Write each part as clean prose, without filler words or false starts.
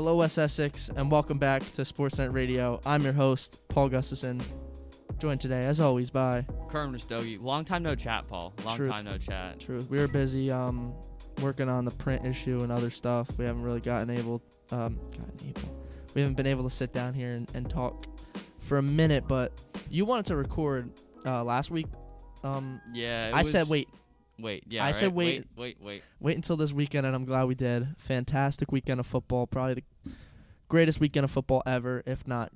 Hello, West Essex, and welcome back to SportsKnight Radio. I'm your host, Paul Gustafson, joined today, as always, by Curran and Paul. Long time no chat, Paul. Long time no chat. Truth. We were busy working on the print issue and other stuff. We haven't really We haven't been able to sit down here and talk for a minute, but you wanted to record last week. Yeah. I said wait. Yeah. I said wait until this weekend, and I'm glad we did. Fantastic weekend of football. Probably the greatest weekend of football ever, if not,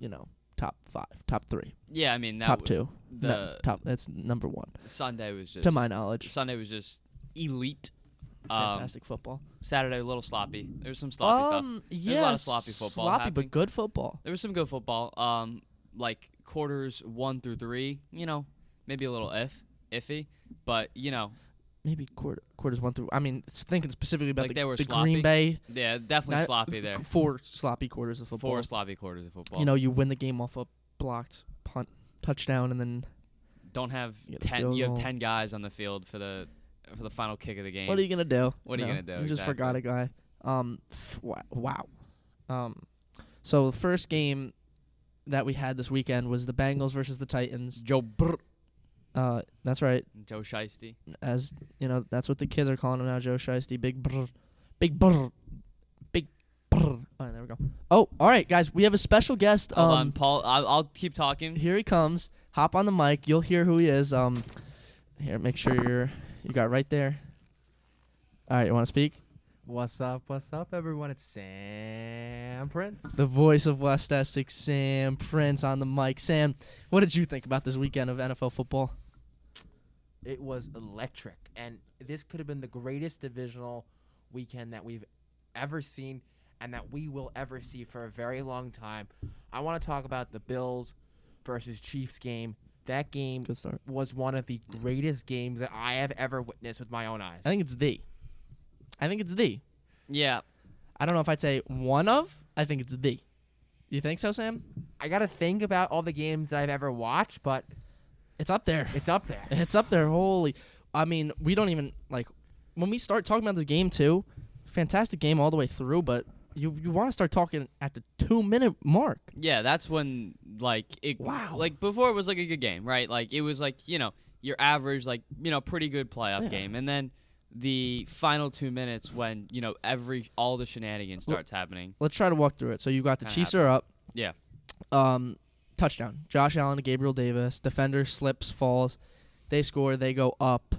top 5, top 3. Yeah, I mean, top 2. That's number 1. Sunday was just, to my knowledge. Sunday was just elite. Fantastic football. Saturday a little sloppy. There was some sloppy stuff. Yeah, There's a lot of sloppy football. Sloppy, but good football. There was some good football. Like quarters 1 through 3. Maybe a little iffy, but maybe quarters 1 through. I mean, thinking specifically about like the Green Bay. Yeah, definitely sloppy there. 4 sloppy quarters of football. 4 sloppy quarters of football. You win the game off a blocked punt, touchdown, and then don't have you 10. You have 10 guys on the field for the final kick of the game. What are you gonna do? What are you gonna do? You just forgot a guy. Wow. So the first game that we had this weekend was the Bengals versus the Titans. Joe Brr. That's right. Joe Shiesty. As that's what the kids are calling him now, Joe Shiesty. Big brr. Big brr. Big brr. All right, there we go. Oh, all right, guys. We have a special guest. Hold on, Paul. I'll keep talking. Here he comes. Hop on the mic. You'll hear who he is. Here, make sure you got right there. All right, you want to speak? What's up, everyone? It's Sam Prince. The voice of West Essex, Sam Prince on the mic. Sam, what did you think about this weekend of NFL football? It was electric, and this could have been the greatest divisional weekend that we've ever seen and that we will ever see for a very long time. I want to talk about the Bills versus Chiefs game. That game was one of the greatest games that I have ever witnessed with my own eyes. I think it's the. Yeah. I don't know if I'd say one of. I think it's the. You think so, Sam? I got to think about all the games that I've ever watched, but it's up there. It's up there. It's up there. Holy. I mean, we don't even, when we start talking about this game, too, fantastic game all the way through, but you want to start talking at the 2-minute mark. Yeah, that's when, wow. Before it was, a good game, right? It was, your average, pretty good playoff game. And then the final 2 minutes when, all the shenanigans starts happening. Let's try to walk through it. So you got the Chiefs are up. Yeah. Touchdown. Josh Allen to Gabriel Davis. Defender slips, falls. They score. They go up.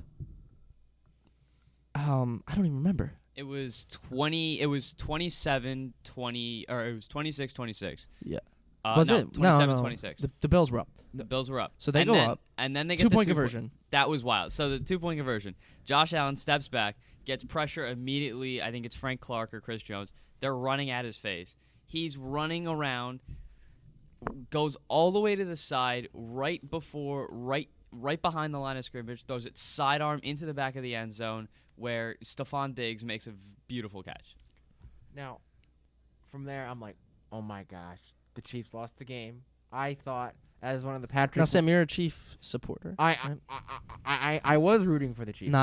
I don't even remember. It was 27-20, or it was 26-26. Yeah. Was it? 27-26. The Bills were up. The Bills were up. So they go up. And then they get 2-point conversion. That was wild. So the 2-point conversion. Josh Allen steps back, gets pressure immediately. I think it's Frank Clark or Chris Jones. They're running at his face. He's running around, goes all the way to the side, right behind the line of scrimmage, throws it sidearm into the back of the end zone, where Stephon Diggs makes a beautiful catch. Now, from there, I'm like, oh my gosh, the Chiefs lost the game. I thought, as one of the Patriots. Now, Sam, you're a Chief supporter. I was rooting for the Chiefs.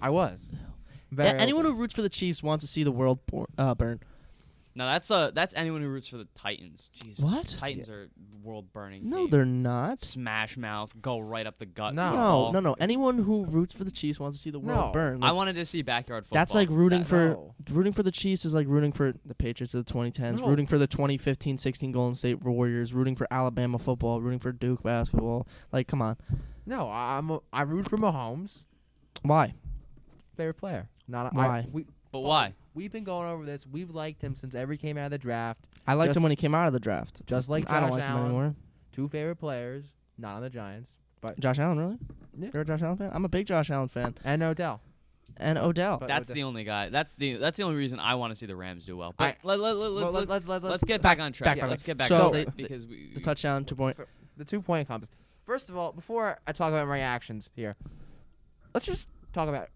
I was. Anyone who roots for the Chiefs wants to see the world burn. No, that's anyone who roots for the Titans. Jesus. What? Titans are world-burning. No, team. they're not. Smash mouth, go right up the gut. No. Anyone who roots for the Chiefs wants to see the world burn. I wanted to see backyard football. That's like rooting for the Chiefs is like rooting for the Patriots of the 2010s, rooting for the 2015-16 Golden State Warriors, rooting for Alabama football, rooting for Duke basketball. Like, come on. No, I root for Mahomes. Why? Favorite player. Why? Why? We've been going over this. We've liked him since ever came out of the draft. I liked him when he came out of the draft. Just like Josh I don't like Allen, him anymore. 2 favorite players, not on the Giants. But Josh Allen, really? Yeah. You're a Josh Allen fan? I'm a big Josh Allen fan. And Odell. That's the only guy. That's the only reason I want to see the Rams do well. But let's get back on track. Let's get back on track because the touchdown 2-point. So the 2-point comes. First of all, before I talk about my reactions here, let's just talk about.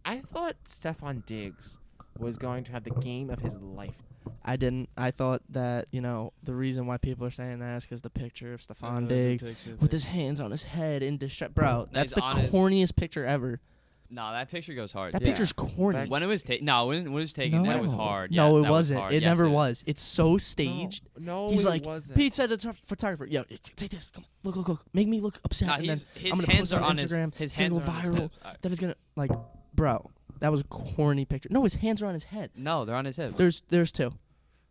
I thought Stephon Diggs was going to have the game of his life. I didn't. I thought that, the reason why people are saying that is because the picture of Stephon Diggs with his hands on his head in distress. Bro, that's the corniest picture ever. No, that picture goes hard. That Yeah. picture's corny. When it was taken, when it was taken, that was hard. No, Yeah, it that was wasn't. hard. It Yes, never is. was. It's so staged. No, He's it like, wasn't. Pete said to the photographer, yo, take this. Come on, look. Make me look upset. Nah, and then his I'm going to hands post it are on on Instagram. his It's going hands to go are on his viral. hips. All right. Then it's going to, like, bro, that was a corny picture. No, his hands are on his head. No, they're on his hips. There's two.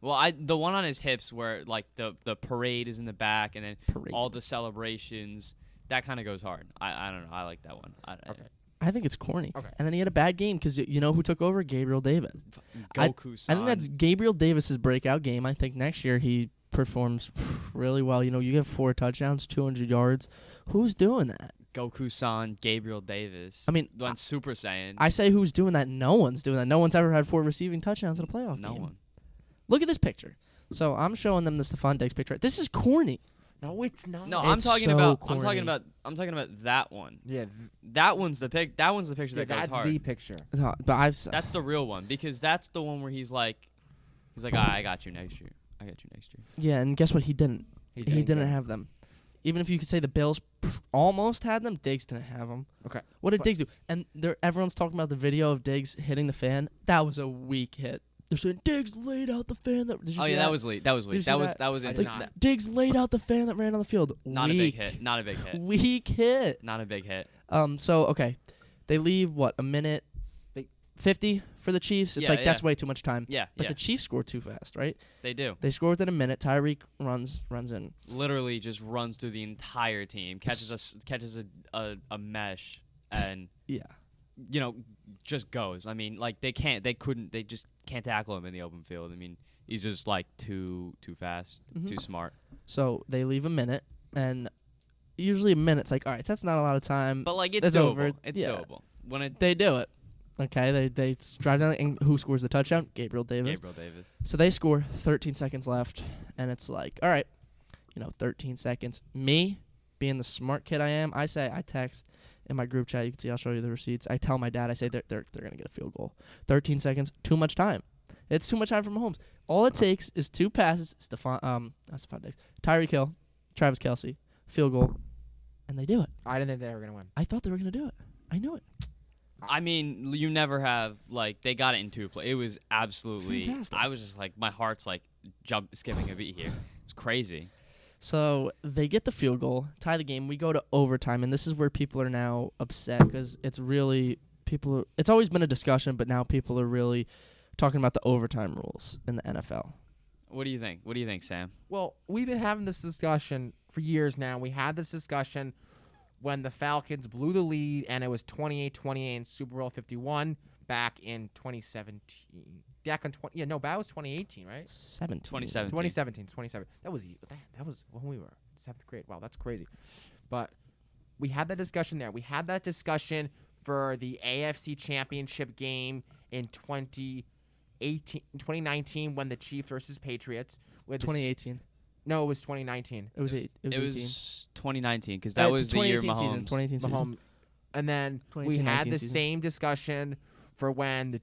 Well, the one on his hips where like the parade is in the back and then Parade. all the celebrations, that kind of goes hard. I don't know. I like that one. Okay. I think it's corny. Okay. And then he had a bad game because you know who took over? Gabriel Davis. Goku-san. I think that's Gabriel Davis's breakout game. I think next year he performs really well. You know, you get 4 touchdowns, 200 yards. Who's doing that? Goku-san, Gabriel Davis. I mean, the one Super Saiyan. I say who's doing that? No one's doing that. No one's ever had 4 receiving touchdowns in a playoff no game. one. Look at this picture. So I'm showing them the Stephon Diggs picture. This is corny. No, it's not. No, I'm It's talking so about. corny. I'm talking about that one. Yeah, That one's the picture that goes that's hard. the picture. No, but That's the real one because that's the one where he's like, I got you next year. I got you next year. yeah, and guess what? He didn't. He didn't get it. have them. Even if you could say the Bills almost had them, Diggs didn't have them. Okay. What did But- Diggs do? And everyone's talking about the video of Diggs hitting the fan. That was a weak hit. They're saying Diggs laid out the fan that. Did you Oh see yeah, that was late. That was Did you late. see That was that? that was I in- did Like, not. Diggs laid out the fan that ran on the field. not a Weak. big hit. Not a big hit. Weak hit. Not a big hit. So okay, they leave a minute, 50 for the Chiefs. It's Yeah, like that's yeah. way too much time. Yeah, But yeah. the Chiefs scored too fast, right? They do. They score within a minute. Tyreek runs in. Literally just runs through the entire team, catches a mesh, and Yeah. just goes. I mean, like they just can't tackle him in the open field. I mean, he's just like too fast, Mhm. too smart. So they leave a minute, and usually a minute's like, all right, that's not a lot of time. But like it's It's doable. over. It's Yeah. doable. When it They do it. Okay, they drive down, and who scores the touchdown? Gabriel Davis. Gabriel Davis. So they score, 13 seconds left, and it's like, all right, 13 seconds. Me, being the smart kid I am, I text in my group chat. You can see, I'll show you the receipts. I tell my dad, I say they're gonna get a field goal. 13 seconds, too much time. It's too much time for Mahomes. All it takes is 2 passes. Not Stephon Diggs, Tyreek Hill, Travis Kelce, field goal, and they do it. I didn't think they were gonna win. I thought they were gonna do it. I knew it. I mean, you never have like they got it in 2 plays. It was absolutely. Fantastic. I was just like, my heart's like skipping a beat here. It's crazy. So they get the field goal, tie the game. We go to overtime, and this is where people are now upset because it's always been a discussion, but now people are really talking about the overtime rules in the NFL. What do you think? What do you think, Sam? Well, we've been having this discussion for years now. We had this discussion when the Falcons blew the lead, and it was 28-28 in Super Bowl 51 back in 2017. Back in that was 2018, right? 2017. 2017. That was when we were 7th grade. Wow, that's crazy. But we had that discussion there. We had that discussion for the AFC Championship game in 2019 when the Chiefs versus Patriots. 2018. No, it was 2019. It was 18. 2019 because that was the year 2018 Mahomes. season. 2018 season. Mahomes. And then we 2018-19 had the season. same discussion for when the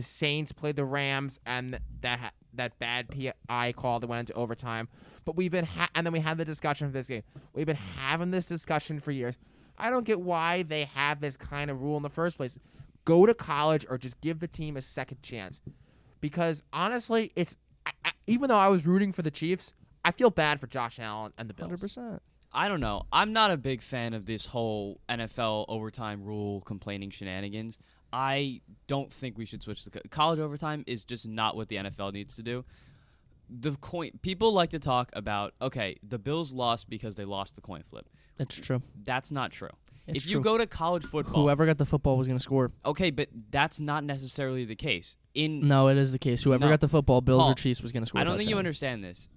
Saints played the Rams and that bad PI call that went into overtime. But we've been and then we had the discussion for this game. We've been having this discussion for years. I don't get why they have this kind of rule in the first place. Go to college or just give the team a second chance. Because honestly, even though I was rooting for the Chiefs, I feel bad for Josh Allen and the Bills. 100%. I don't know. I'm not a big fan of this whole NFL overtime rule complaining shenanigans. I don't think we should switch to college overtime. Is just not what the NFL needs to do. People like to talk about, okay, the Bills lost because they lost the coin flip. It's true. That's not true. It's if you true. go to college football, Whoever got the football was going to score. okay, but that's not necessarily the case. No, it is the case. Whoever No. got the football, Bills Paul, or Chiefs, was going to score. I a don't think you touchdown. understand this.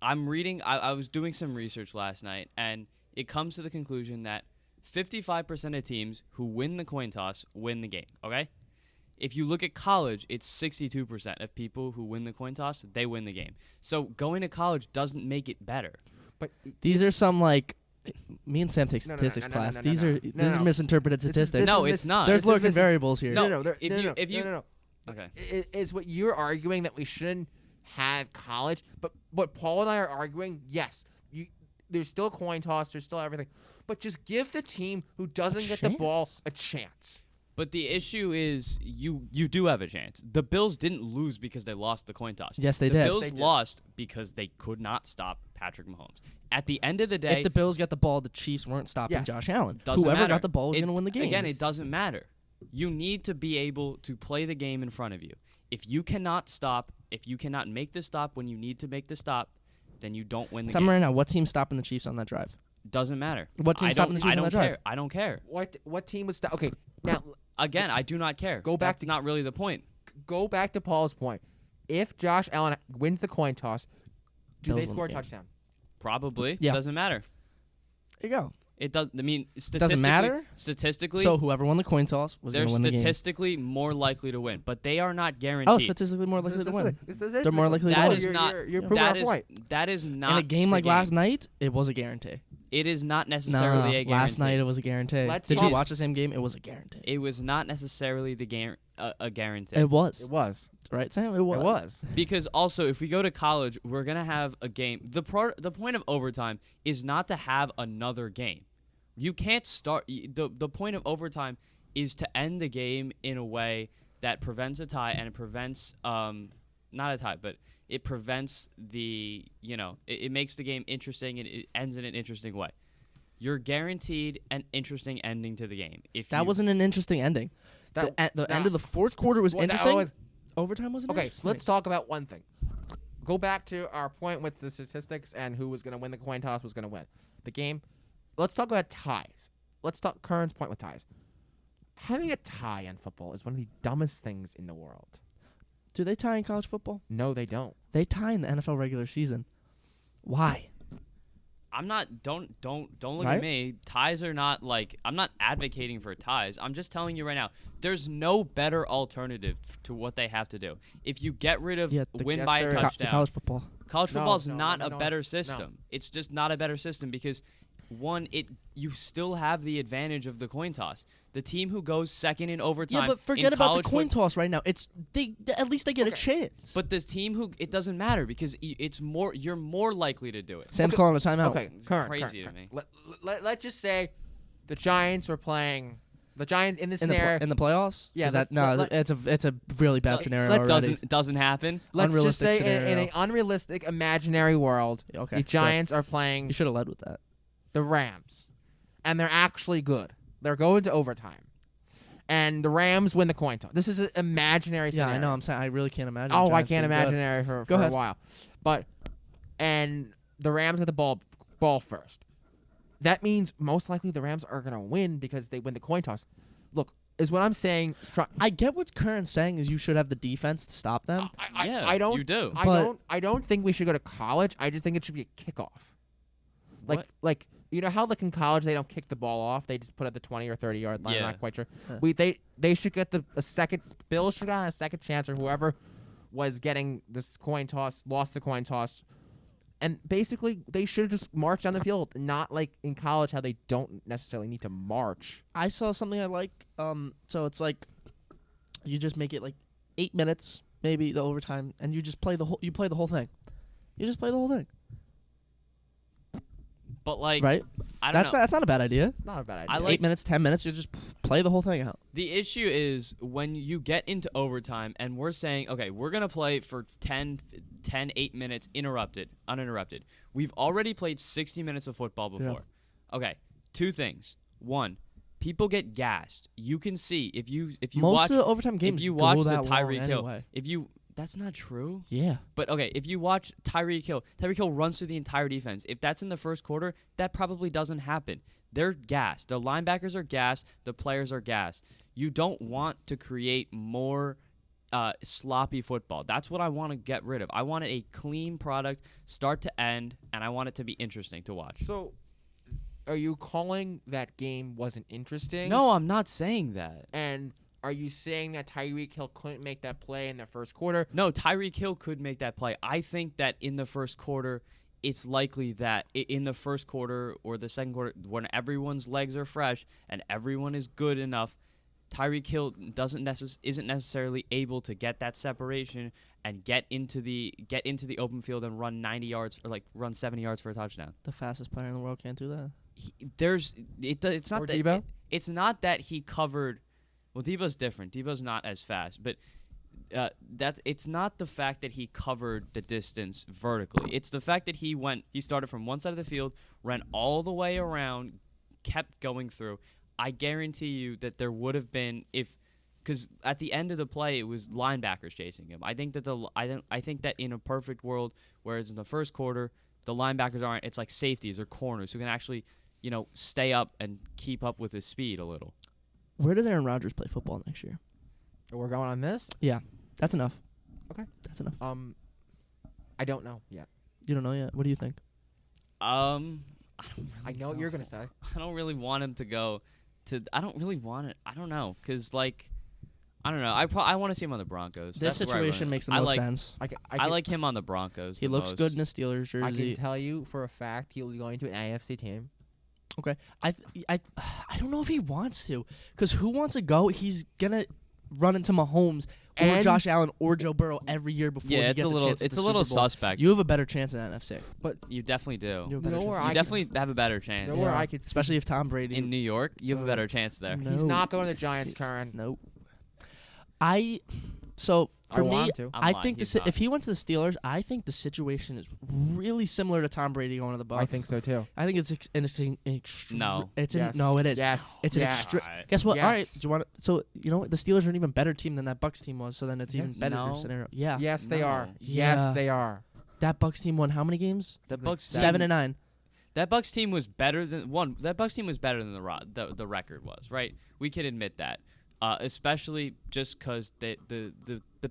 I'm reading. I was doing some research last night, and it comes to the conclusion that 55% of teams who win the coin toss win the game. Okay, if you look at college, it's 62% of people who win the coin toss, they win the game. So going to college doesn't make it better. But These are some me and Sam take No, no, no, statistics no, no, class. no, no, These no. are No, these no. are misinterpreted This is- statistics. this No, is it's not. There's This is lurking mis- variables here. No, no, if you- no. Okay. Is what you're arguing that we shouldn't have college, but what Paul and I are arguing, yes, there's still a coin toss. There's still everything. But just give the team who doesn't get the ball a chance. But the issue is you do have a chance. The Bills didn't lose because they lost the coin toss. Yes, they did. did. The Bills They did. lost because they could not stop Patrick Mahomes. At the end of the day, If the Bills got the ball, the Chiefs weren't stopping Yes. Josh Allen. doesn't Whoever matter. got the ball was going to win the game. Again, it doesn't matter. You need to be able to play the game in front of you. If you cannot stop, if you cannot make the stop when you need to make the stop, then you don't win the Tell me game. right now, what team's stopping the Chiefs on that drive? Doesn't matter. What team's stopping the Chiefs I on don't that drive? care. I don't care. What team was okay? Now Again, I do not care. Go back That's to- not really the point. go back to Paul's point. If Josh Allen wins the coin toss, do Bills they win score a the game. touchdown? Probably. Yeah. Doesn't matter. There you go. It does. I mean, statistically, matter? Statistically, So whoever won the coin toss was they're going to win the game. statistically more likely to win, but they are not guaranteed. Oh, statistically more likely to win. They're more likely to That win. is not. You're proving our that is point. that is not In a game the like last night, it was a guarantee. It is not No, necessarily a guarantee. last night it was a guarantee. Let's Did talk- you watch the same game? It was a guarantee. It was not necessarily a guarantee. It was. It was. Right, Sam? It was. It was. Because also, if we go to college, we're gonna have a game. The point of overtime is not to have another game. You can't start. The point of overtime is to end the game in a way that prevents a tie, and it prevents not a tie, but it prevents the it makes the game interesting, and it ends in an interesting way. You're guaranteed an interesting ending to the game. That wasn't an interesting ending. The end of the fourth quarter was Well, that interesting. was- Overtime wasn't Okay, interesting. let's talk about one thing. Go back to our point with the statistics and who was going to win the coin toss was going to win the game. Let's talk about ties. Let's talk Curran's point with ties. Having a tie in football is one of the dumbest things in the world. Do they tie in college football? No, they don't. They tie in the NFL regular season. Why? I'm not. Don't look Right? at me. Ties are not like. I'm not advocating for ties. I'm just telling you right now. There's no better alternative to what they have to do. If you get rid of Yeah, win yes, by a there is. touchdown, College football. college No, football is no, not no, a no, better no. system. It's just not a better system because one, you still have the advantage of the coin toss. The team who goes second in overtime. Yeah, but forget in about the college coin toss right now. It's at least they get a chance. But the team who it doesn't matter because it's more. You're more likely to do it. Sam's calling a timeout. Okay, It's Curran, crazy Curran, to me. Let's just say the Giants were playing the Giants in this scenario. in the playoffs. Yeah, Is that, it's a really bad scenario let's- already. Doesn't happen. Let's just unrealistic say in scenario. an unrealistic imaginary world, Okay, the good. Giants are playing You should have led with that. the Rams, and they're actually good. They're going to overtime, and the Rams win the coin toss. This is an imaginary Yeah, scenario. I know. I'm saying I really can't imagine. Oh, I Giants can't being good. imaginary for Go a ahead. while, and the Rams get the ball first. That means most likely the Rams are gonna win because they win the coin toss. Look, is what I'm saying. I get what Curran's saying is you should have the defense to stop them. Yeah, I don't. you do. I don't think we should go to college. I just think it should be a kickoff. What? Like you know how in college they don't kick the ball off; they just put it at the 20 or 30-yard line. Yeah. I'm not quite sure. Huh. They should get a second. Bills should get a second chance, or whoever was getting this coin toss lost the coin toss, and basically they should just march down the field. Not like in college how they don't necessarily need to march. I saw something I like. So it's like you just make it like 8 minutes, maybe the overtime, and you just play the whole. You play the whole thing. You just play the whole thing, But like, right? I don't know. That's not a bad idea. It's not a bad idea. I like- 8 minutes, 10 minutes. You just play the whole thing out. The issue is when you get into overtime and we're saying, okay, we're going to play for 8 minutes uninterrupted. We've already played 60 minutes of football before. Okay, two things. One, people get gassed. You can see if you Most watch of the overtime games if you go watch the that long Tyreek Hill. anyway. That's not true. Yeah. But okay, if you watch Tyreek Hill runs through the entire defense. If that's in the first quarter, that probably doesn't happen. They're gassed. The linebackers are gassed. The players are gassed. You don't want to create more sloppy football. That's what I want to get rid of. I want a clean product, start to end, and I want it to be interesting to watch. So, are you calling that game wasn't interesting? No, I'm not saying that. And are you saying that Tyreek Hill couldn't make that play in the first quarter? No, Tyreek Hill could make that play. I think that in the first quarter, it's likely that in the first quarter or the second quarter, when everyone's legs are fresh and everyone is good enough, Tyreek Hill isn't necessarily able to get that separation and get into the open field and run 90 yards or run 70 yards for a touchdown. The fastest player in the world can't do that. It's not Or that Debo? it's not that he covered. Well, Debo's different. Debo's not as fast, but it's not the fact that he covered the distance vertically. It's the fact that he started from one side of the field, ran all the way around, kept going through. I guarantee you that there would have been because at the end of the play it was linebackers chasing him. I think that in a perfect world, whereas in the first quarter the linebackers aren't, it's like safeties or corners who can actually, stay up and keep up with his speed a little. Where does Aaron Rodgers play football next year? We're going on this? Yeah, that's enough. Okay. That's enough. I don't know yet. You don't know yet? What do you think? I don't really I know what you're going to say. I don't really want him to go to. I don't really want it. I don't know, because I don't know. I want to see him on the Broncos. This That's where I situation run it. makes the I most like, sense. I like him on the Broncos. He the looks most. good in a Steelers jersey. I can tell you for a fact he'll be going to an AFC team. Okay. I don't know if he wants to, because who wants to go? He's gonna run into Mahomes or And- Josh Allen or Joe Burrow every year before he Yeah, gets it's a little. chance at It's the a little Super Bowl. suspect. You have a better chance in NFC. You definitely do. You have a You better know chance. where You I definitely can- have a better chance. Know where I could Especially if Tom Brady. In New York, you have a better chance there. No. He's not going to the Giants, Curran. Nope. I For me, want him to. I'm I lying, think he's not. if he went to the Steelers, I think the situation is really similar to Tom Brady going to the Bucs. I think so too. I think it's extreme. No. It's Yes. no, it is. Yes. It's yes. an extra. Guess what? All right. Yes. Do you want? So you know what? The Steelers are an even better team than that Bucs team was. So then it's even Yes. better No. scenario. Yeah. Yes, they No. are. Yeah. Yes, they are. That Bucs team won how many games? The Like Bucks 7-9. That Bucks team was better than one. That Bucks team was better than the record was, right? We can admit that, especially just because the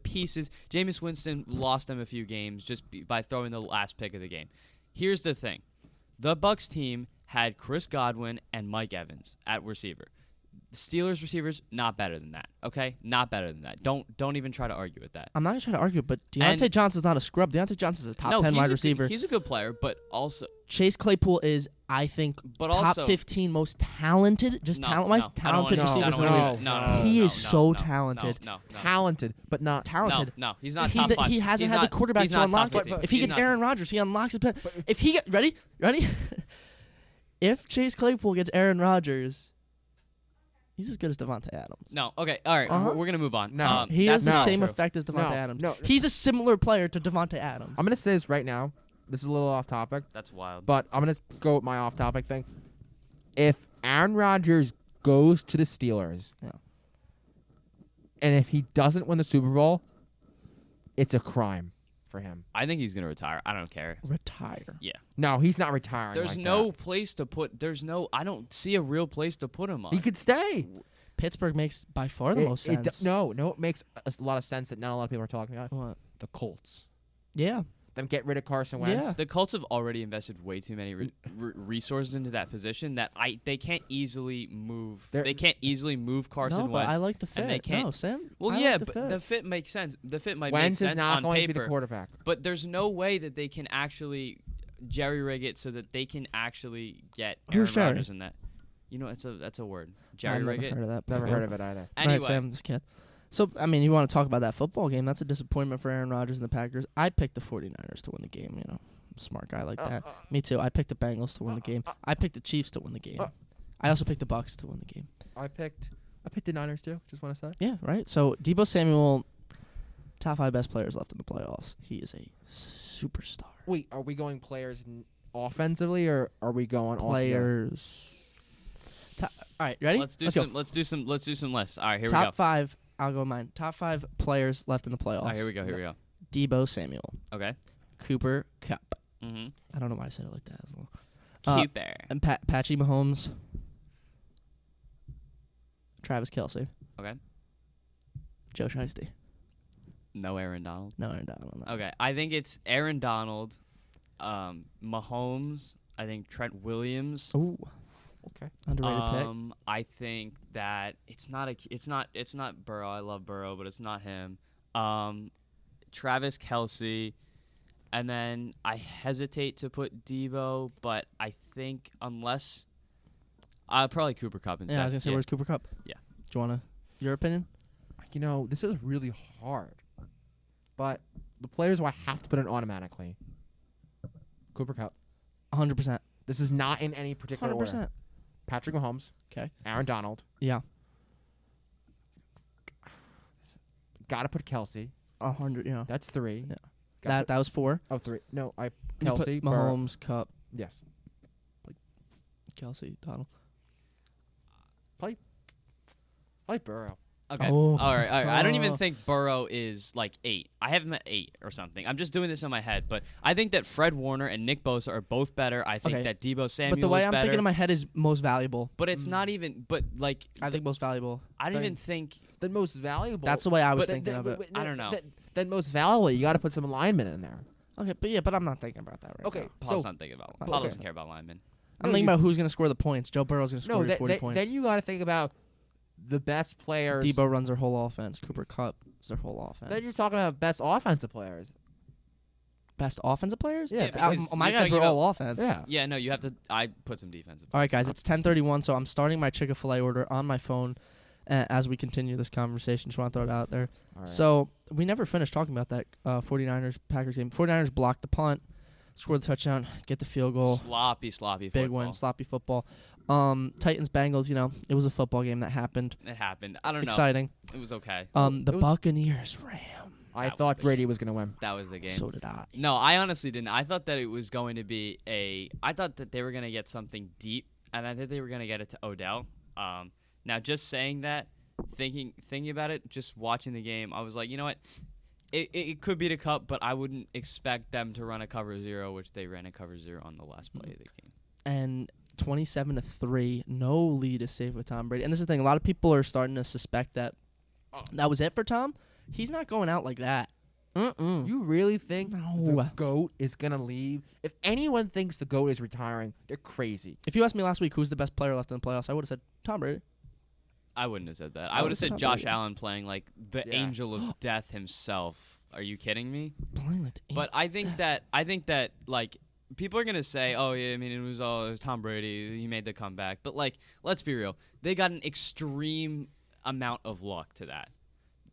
pieces. Jameis Winston lost them a few games just by throwing the last pick of the game. Here's the thing: the Bucks team had Chris Godwin and Mike Evans at receiver. The Steelers receivers not better than that. Okay, not better than that. Don't even try to argue with that. I'm not gonna try to argue, but Deontay Johnson's not a scrub. Deontay Johnson's a top 10 wide receiver. He's a good player, but also Chase Claypool is, I think, But top also- 15 most talented, just No, talent-wise, no, I don't talented wanna- receivers. I don't in the wanna- league. no, He no, is no, so no, talented. No. Talented, but not Talented. No, he's not He top th- 5. he hasn't He's had the not- quarterback he's to not unlock top it. 15. If he He's gets not- Aaron Rodgers, he unlocks it. If he get ready, if Chase Claypool gets Aaron Rodgers, he's as good as Devontae Adams. No, okay, all right, Uh-huh. we're gonna move on. No. He has the that's not same true. effect as Devontae No, Adams. no. He's a similar player to Devontae Adams. I'm gonna say this right now. This is a little off topic, That's wild. but I'm gonna go with my off topic thing. If Aaron Rodgers goes to the Steelers, Yeah. and if he doesn't win the Super Bowl, it's a crime for him. I think he's gonna retire. I don't care. Retire. Yeah. No, he's not retiring. There's like no that. place to put. I don't see a real place to put him on. He could stay. Pittsburgh makes by far the most sense. No, it makes a lot of sense that not a lot of people are talking about. What? The Colts. Yeah. Them get rid of Carson Wentz. Yeah. The Colts have already invested way too many resources into that position that they can't easily move. They can't easily move Carson No, but Wentz. I like the fit. and they can't. No, Sam. Well, I yeah, like the but fit. the fit makes sense. The fit might Wentz make is sense not on going to be paper, the quarterback. but there's no way that they can actually jerry rig it so that they can actually get Aaron Who's Jerry? Rodgers in that. You know, that's a word. Jerry I've rig never it. heard of that. Never before. heard of it either. Anyway, Right, Sam, this kid. So, I mean, you want to talk about that football game. That's a disappointment for Aaron Rodgers and the Packers. I picked the 49ers to win the game, I'm a smart guy like that. Me too. I picked the Bengals to win the game. I picked the Chiefs to win the game. I also picked the Bucks to win the game. I picked the Niners too. Just want to say. Yeah, right? So, Deebo Samuel, top 5 best players left in the playoffs. He is a superstar. Wait, are we going players offensively or are we going Players. All right, ready? let's do go. some lists. All right, here we Top go. 5. I'll go mine. Top 5 players left in the playoffs. All right, here we go. Deebo Samuel, Okay. Cooper Kupp. Mm-hmm. I don't know why I said it like that as well. Cooper. And Patchy Mahomes, Travis Kelce, Okay. Joe Shiesty. No Aaron Donald. No, Aaron Donald. No. Okay, I think it's Aaron Donald, Mahomes. I think Trent Williams. Ooh, Okay. underrated pick. I think that it's not Burrow. I love Burrow, but it's not him. Travis Kelce, and then I hesitate to put Deebo, but I think unless probably Cooper Kupp instead. Yeah, I was gonna say, where's Cooper Kupp? Yeah. Do you wanna your opinion? This is really hard, but the players who I have to put in automatically. Cooper Kupp. 100%. This is not in any particular 100%. order. Patrick Mahomes. Okay. Aaron Donald. Yeah. Got to put Kelsey. 100. Yeah. That's 3. Yeah. Gotta That was 4. put, 3. No, You Kelsey. put Mahomes, Cup, Yes. Kelsey, Donald. Play Burrow. Okay. Oh. All right. I don't even Oh. think Burrow is like 8. I have him at 8 or something. I'm just doing this in my head, but I think that Fred Warner and Nick Bosa are both better. I think Okay. that Deebo Samuel But the way is I'm better. thinking in my head is most valuable. But it's not even. But like, I think most valuable. I don't even think. The most valuable. That's the way I was But thinking of it. I don't know. Then most valuable, you got to put some alignment in there. Okay, but I'm not thinking about that right Okay. now. Paul's So not thinking about. Okay. Paul doesn't care about linemen. I'm No, thinking you- about who's going to score the points. Joe Burrow's going to score 40 points. Then you got to think about the best players. Debo runs their whole offense. Cooper Kupp is their whole offense. Then you're talking about best offensive players. Best offensive players? Yeah, because my you're guys talking were all about- offense. Yeah. Yeah, no, you have to. I put some defensive. All right, guys, it's 10:31, so I'm starting my Chick-fil-A order on my phone as we continue this conversation. Just want to throw it out there. All right. So we never finished talking about that 49ers-Packers game. 49ers blocked the punt, scored the touchdown, get the field goal. Sloppy Big football. win, sloppy football. Titans-Bengals, it was a football game that happened. It happened. I don't know. Exciting. It was okay. The It was- Buccaneers ram. I That was thought the- Brady was going to win. That was the game. So did I. No, I honestly didn't. I thought that it was going to be I thought that they were going to get something deep, and I think they were going to get it to Odell. Now, just saying that, thinking about it, just watching the game, I was like, you know what? It could be the Cup, but I wouldn't expect them to run a cover 0, which they ran a cover 0 on the last play of the game. And 27-3, no lead is saved with Tom Brady. And this is the thing, a lot of people are starting to suspect that that was it for Tom. He's not going out like that. You really think No. the GOAT is going to leave? If anyone thinks the GOAT is retiring, they're crazy. If you asked me last week who's the best player left in the playoffs, I would have said Tom Brady. I wouldn't have said that. I I would would've have said said Josh Brady. Allen playing like the Yeah. angel of death himself. Are you kidding me? Playing like the But I think that like people are gonna say, oh yeah, I mean it was Tom Brady, he made the comeback. But like, let's be real, they got an extreme amount of luck to that.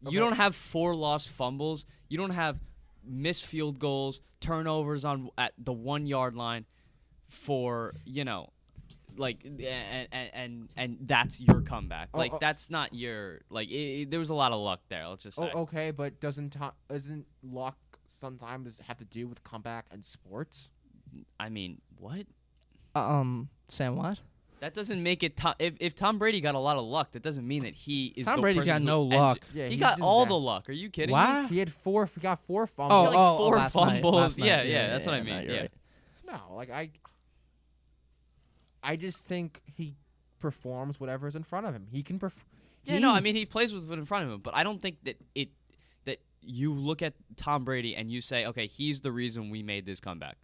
Okay. You don't have 4 lost fumbles. You don't have missed field goals, turnovers at the 1 yard line for like and that's your comeback. Like that's not your there was a lot of luck there. Let's just say. Okay, but isn't luck sometimes have to do with comeback and sports? I mean, what? Sam Watt? That doesn't make it. If Tom Brady got a lot of luck, that doesn't mean that he is. Tom the Brady's person got no who luck. ended- Yeah, he he's got just all that. the luck. Are you kidding What? me? He got 4 fumbles. Oh, like oh, 4 last night, fumbles. last night. Yeah, that's what I mean. no, you're Yeah. right. No, like I just think he performs whatever's in front of him. He can perform. Yeah, no, I mean he plays with it in front of him, but I don't think that you look at Tom Brady and you say, okay, he's the reason we made this comeback.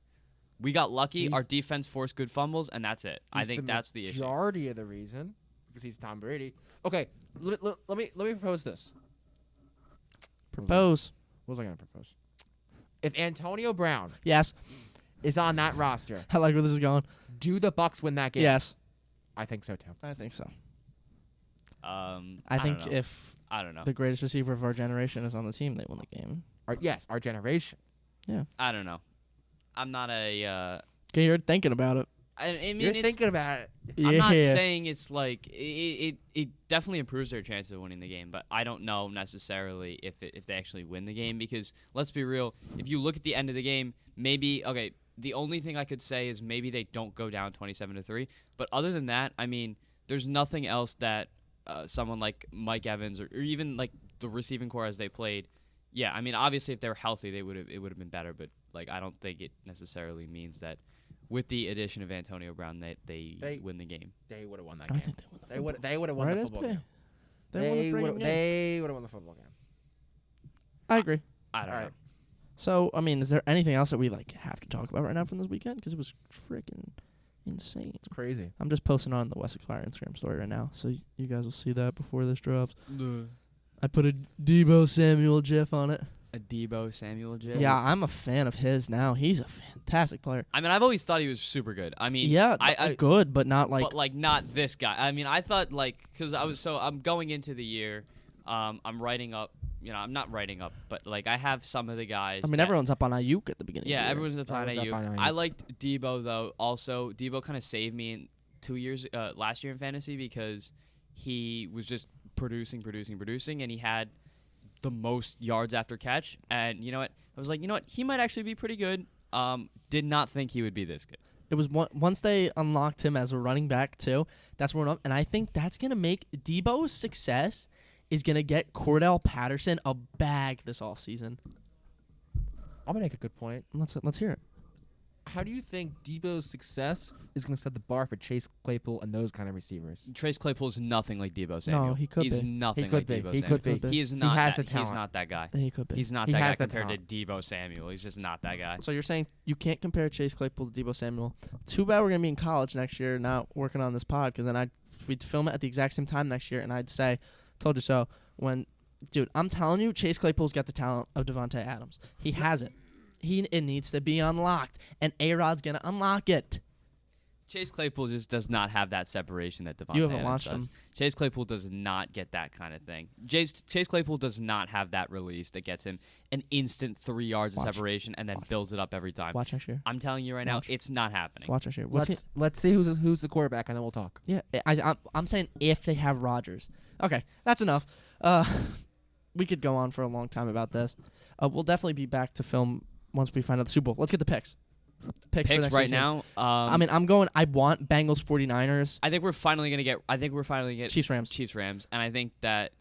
We got lucky. He's- Our defense forced good fumbles, and that's it. I think that's the issue. Majority of the reason because he's Tom Brady. Okay, let me propose this. Propose. What was I gonna propose? If Antonio Brown Yes. is on that roster, I like where this is going. do the Bucks win that game? Yes. I think so too. I think so. I think don't know. if I don't know. the greatest receiver of our generation is on the team, they win the game. Yes, our generation. I don't know. I'm not a. Okay, you're thinking about it. I mean, You're it's, thinking about it. I'm not saying it's like it definitely improves their chances of winning the game, but I don't know necessarily if they actually win the game because let's be real, if you look at the end of the game, maybe the only thing I could say is maybe they don't go down 27-3, but other than that, I mean, there's nothing else that someone like Mike Evans or even like the receiving core as they played. Yeah, I mean, obviously if they were healthy, it would have been better, but like I don't think it necessarily means that with the addition of Antonio Brown, they win the game. They would have won that I game. think They would have won Right, the football SB? game. They won the freaking game. They would have won the football game. I agree. I don't All know. right. So, I mean, is there anything else that we have to talk about right now from this weekend? Because it was freaking insane. It's crazy. I'm just posting on the West Acquire Instagram story right now, so you guys will see that before this drops. I put a Debo Samuel GIF on it. A Debo Samuel J. Yeah, I'm a fan of his now. He's a fantastic player. I mean, I've always thought he was super good. I mean, Yeah, I good, but not like. but like not this guy. I mean, I thought like because I'm going into the year, I'm writing up I'm not writing up, but like I have some of the guys. I mean, everyone's up on Ayuk at the beginning. Yeah, of the year. everyone's up on Ayuk. I liked Debo though. Also, Debo kind of saved me in 2 years last year in fantasy because he was just producing, and he had the most yards after catch. And you know what? I was like, you know what? He might actually be pretty good. Did not think he would be this good. It was once they unlocked him as a running back too. That's where up, and I think that's gonna make Debo's success is gonna get Cordell Patterson a bag this offseason. I'm gonna make a good point. Let's hear it. How do you think Debo's success is going to set the bar for Chase Claypool and those kind of receivers? Chase Claypool is nothing like Debo Samuel. No, he could He's be. nothing He could like be. Debo He Samuel. could be. He is not. He has that, the talent. He's not that guy. He could be. He's not He that guy has the compared to Debo Samuel. He's just not that guy. So you're saying you can't compare Chase Claypool to Debo Samuel? Too bad we're gonna be in college next year, not working on this pod, because then we'd film it at the exact same time next year, and I'd say, "Told you so." Dude, I'm telling you, Chase Claypool's got the talent of Devontae Adams. He has it. It needs to be unlocked, and A-Rod's gonna unlock it. Chase Claypool just does not have that separation that Devontae You haven't Adams watched does. him. Chase Claypool does not get that kind of thing. Chase Claypool does not have that release that gets him an instant 3 yards of separation and then builds it up every time. Watch next year. I'm telling you right now, it's not happening. Watch next year. Let's see who's the quarterback, and then we'll talk. Yeah, I'm saying if they have Rodgers. Okay, that's enough. We could go on for a long time about this. We'll definitely be back to film once we find out the Super Bowl. Let's get the picks. Picks for next right season. now. I want Bengals 49ers. I think we're finally gonna get Chiefs Rams, and I think that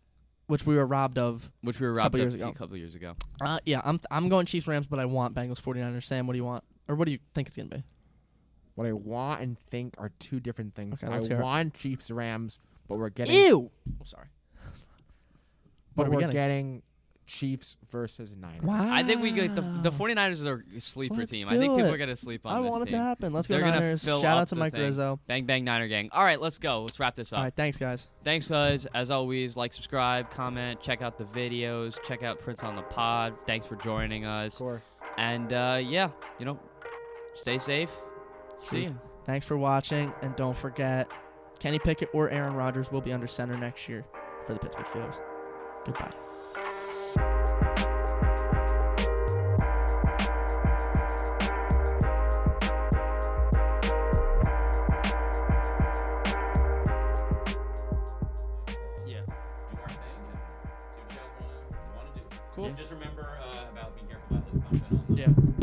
which we were robbed of. A couple years ago. Yeah, I'm going Chiefs Rams, but I want Bengals 49ers. Sam, what do you want, or what do you think it's gonna be? What I want and think are two different things. Okay, I want Chiefs Rams, but we're getting sorry. But we're getting Chiefs versus Niners. Wow. I think we get the 49ers are a sleeper team. I think people are going to sleep on this I want it team. to happen. Let's go They're gonna Niners. fill Shout up out to the Mike thing. Rizzo. Bang, bang, Niner gang. All right, let's go. Let's wrap this up. All right, thanks, guys. Thanks, guys. As always, like, subscribe, comment, check out the videos, check out Prince on the Pod. Thanks for joining us. Of course. And, stay safe. See you. Thanks for watching, and don't forget, Kenny Pickett or Aaron Rodgers will be under center next year for the Pittsburgh Steelers. Goodbye. Cool. And just remember about being careful about the content on the Yeah.